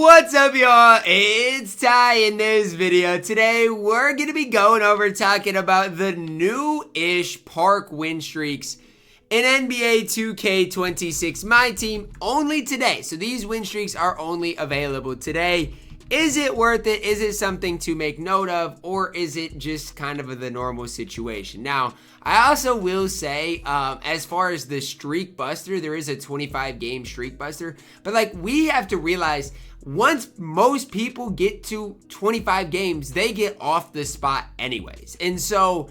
What's up, y'all? It's Ty in this video. Today, we're going to be going over talking about the new-ish park win streaks in NBA 2K26 MyTEAM only today. So these win streaks are only available today. Is it worth it? Is it something to make note of? Or is it just kind of the normal situation? Now, I also will say, as far as the streak buster, there is a 25-game streak buster. But, we have to realize, once most people get to 25 games, they get off the spot anyways. And so,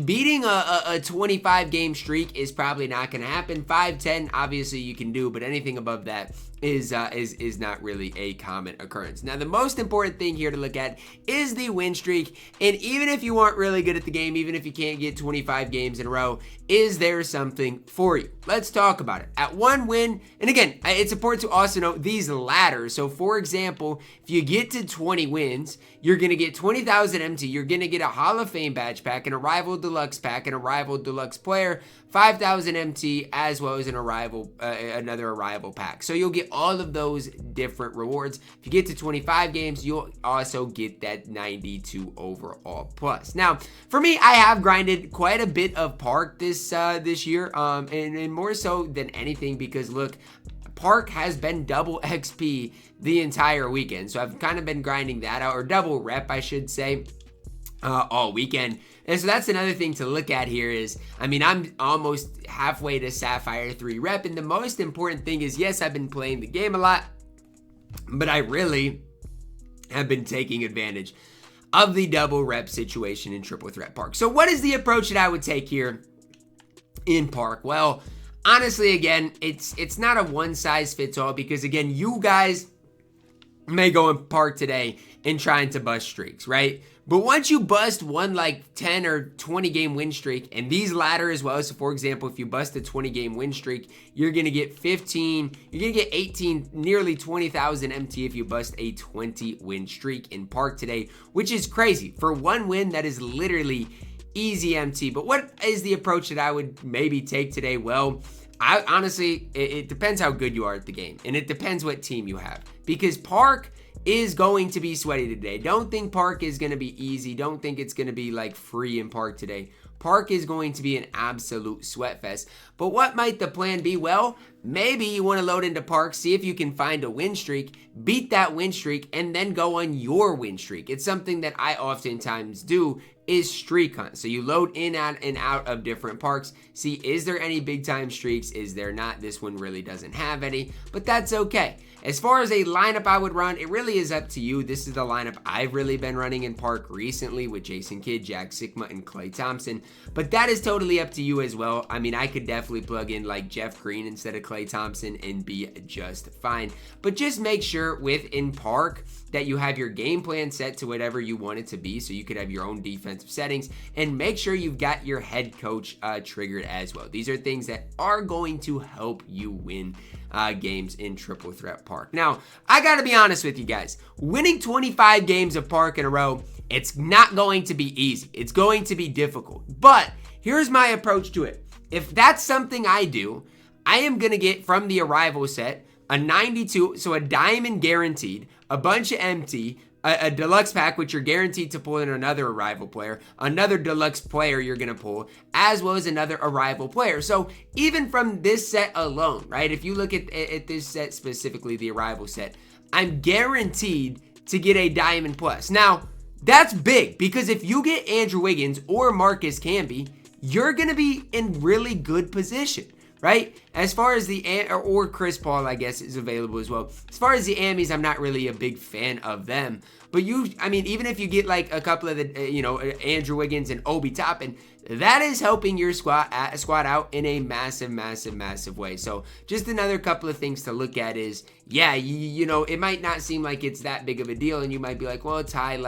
beating a 25-game streak is probably not going to happen. 5-10, obviously you can do, but anything above that is not really a common occurrence. Now, the most important thing here to look at is the win streak. And even if you aren't really good at the game, even if you can't get 25 games in a row, is there something for you? Let's talk about it. At one win, and again, it's important to also note these ladders. So, for example, if you get to 20 wins, you're going to get 20,000 MT. You're going to get a Hall of Fame badge pack, an Arrival Deluxe pack, an Arrival Deluxe player, 5,000 MT, as well as another Arrival pack. So you'll get all of those different rewards. If you get to 25 games, you'll also get that 92 overall plus. Now, for me, I have grinded quite a bit of Park this year, and more so than anything because, look, Park has been double XP the entire weekend. So I've kind of been grinding that out, or double rep, I should say, all weekend. And so that's another thing to look at here is, I'm almost halfway to Sapphire 3 rep. And the most important thing is, yes, I've been playing the game a lot, but I really have been taking advantage of the double rep situation in Triple Threat Park. So what is the approach that I would take here in Park? Well, honestly, again, it's not a one size fits all because, again, you guys may go in Park today and trying to bust streaks, right? But once you bust one 10 or 20 game win streak, and these ladder as well, so for example, if you bust a 20 game win streak, you're going to get 15, you're going to get 18, nearly 20,000 MT if you bust a 20 win streak in Park today, which is crazy. For one win, that is literally easy MT. But what is the approach that I would maybe take today? Well, I honestly, it depends how good you are at the game, and it depends what team you have, because Park is going to be sweaty today. Don't think Park is going to be easy. Don't think it's going to be free in Park today. Park is going to be an absolute sweat fest. But what might the plan be? Well, maybe you want to load into Park, see if you can find a win streak, beat that win streak, and then go on your win streak. It's something that I oftentimes do, is streak hunt. So you load in and out of different parks, see, is there any big time streaks? Is there not? This one really doesn't have any, but that's okay. As far as a lineup I would run, it really is up to you. This is the lineup I've really been running in Park recently with Jason Kidd, Jack Sikma, and Klay Thompson, but that is totally up to you as well. I could definitely plug in Jeff Green instead of Klay Thompson and be just fine, but just make sure within Park that you have your game plan set to whatever you want it to be, so you could have your own defensive settings, and make sure you've got your head coach triggered as well. These are things that are going to help you win games in Triple Threat Park. Now, I gotta be honest with you guys, winning 25 games of Park in a row, it's not going to be easy. It's going to be difficult, but here's my approach to it. If that's something I do, I am gonna get from the Arrival set a 92, so a diamond guaranteed, a bunch of MT, a deluxe pack, which you're guaranteed to pull in another Arrival player, another deluxe player you're going to pull, as well as another Arrival player. So even from this set alone, right, if you look at this set specifically, the Arrival set, I'm guaranteed to get a diamond plus. Now, that's big because if you get Andrew Wiggins or Marcus Camby, you're going to be in really good position, right? As far as or Chris Paul, I guess, is available as well. As far as the Ammies, I'm not really a big fan of them. But even if you get a couple of the, Andrew Wiggins and Obi Toppin, that is helping your squad out in a massive, massive, massive way. So just another couple of things to look at is, yeah, it might not seem like it's that big of a deal, and you might be like, well, it's high.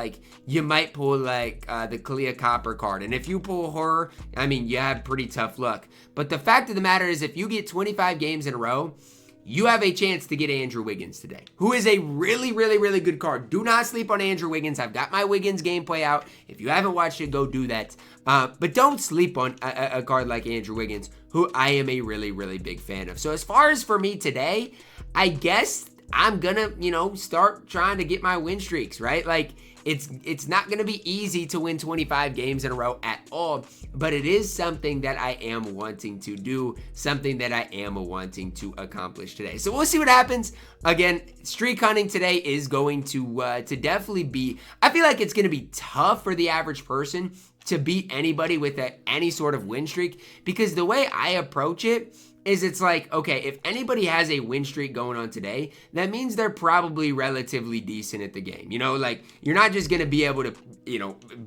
You might pull the Kalia Copper card, and if you pull her, you have pretty tough luck. But the fact of the matter is, if you get 25 games in a row, you have a chance to get Andrew Wiggins today, who is a really, really, really good card. Do not sleep on Andrew Wiggins. I've got my Wiggins gameplay out. If you haven't watched it, go do that. But don't sleep on a card like Andrew Wiggins, who I am a really, really big fan of. So as far as for me today, I guess I'm gonna, start trying to get my win streaks, right? Like, it's not going to be easy to win 25 games in a row at all, but it is something that I am wanting to do, something that I am wanting to accomplish today. So we'll see what happens. Again, streak hunting today is going to definitely be, I feel like it's going to be tough for the average person to beat anybody with any sort of win streak, because the way I approach it is it's like, okay, if anybody has a win streak going on today, that means they're probably relatively decent at the game. Like, you're not just going to be able to,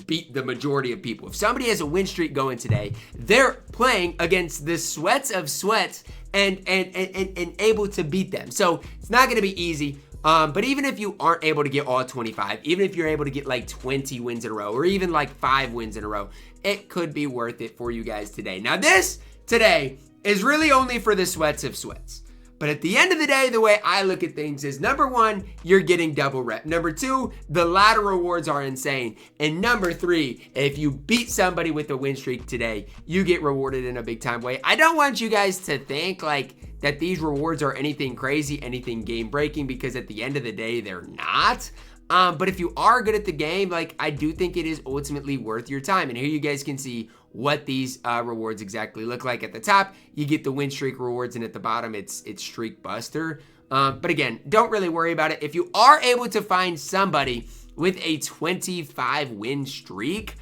beat the majority of people. If somebody has a win streak going today, they're playing against the sweats of sweats and able to beat them. So it's not going to be easy. But even if you aren't able to get all 25, even if you're able to get like 20 wins in a row, or even like 5 wins in a row, it could be worth it for you guys today. Now, this today is really only for the sweats of sweats. But at the end of the day, the way I look at things is, number 1, you're getting double rep. Number 2, the ladder rewards are insane. And number 3, if you beat somebody with a win streak today, you get rewarded in a big time way. I don't want you guys to think like that these rewards are anything crazy, anything game breaking, because at the end of the day, they're not. But if you are good at the game, like, I do think it is ultimately worth your time. And here you guys can see what these rewards exactly look like. At the top, you get the win streak rewards, and at the bottom, it's streak buster. But again, don't really worry about it. If you are able to find somebody with a 25 win streak,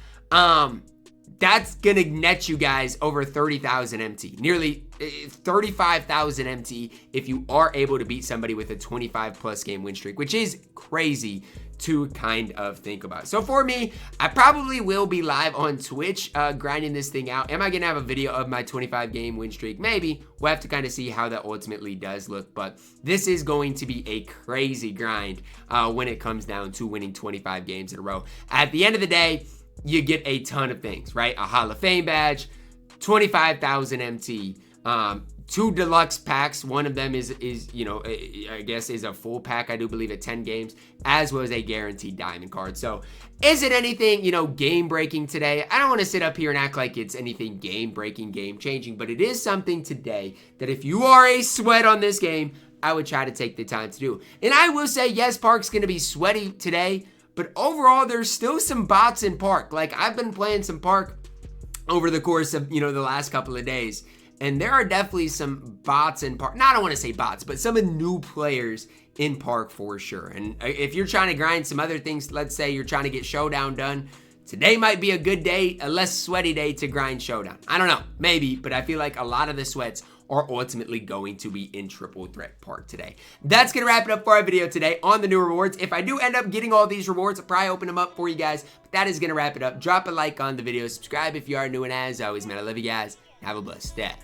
that's gonna net you guys over 30,000 MT, nearly 35,000 MT if you are able to beat somebody with a 25 plus game win streak, which is crazy to kind of think about. So for me, I probably will be live on Twitch grinding this thing out. Am I gonna have a video of my 25 game win streak? Maybe. We'll have to kind of see how that ultimately does look, but this is going to be a crazy grind when it comes down to winning 25 games in a row. At the end of the day, you get a ton of things, right? A Hall of Fame badge, 25,000 MT, 2 deluxe packs. One of them is I guess is a full pack, I do believe, at 10 games, as well as a guaranteed diamond card. So is it anything, game breaking today? I don't want to sit up here and act like it's anything game breaking, game changing, but it is something today that if you are a sweat on this game, I would try to take the time to do. And I will say, yes, Park's going to be sweaty today, but overall, there's still some bots in Park. Like, I've been playing some Park over the course of, the last couple of days. And there are definitely some bots in Park. Now, I don't want to say bots, but some new players in Park for sure. And if you're trying to grind some other things, let's say you're trying to get Showdown done, today might be a good day, a less sweaty day to grind Showdown. I don't know, maybe, but I feel like a lot of the sweats are ultimately going to be in Triple Threat Park today. That's going to wrap it up for our video today on the new rewards. If I do end up getting all these rewards, I'll probably open them up for you guys. But that is going to wrap it up. Drop a like on the video. Subscribe if you are new. And as always, man, I love you guys. Have a blessed day.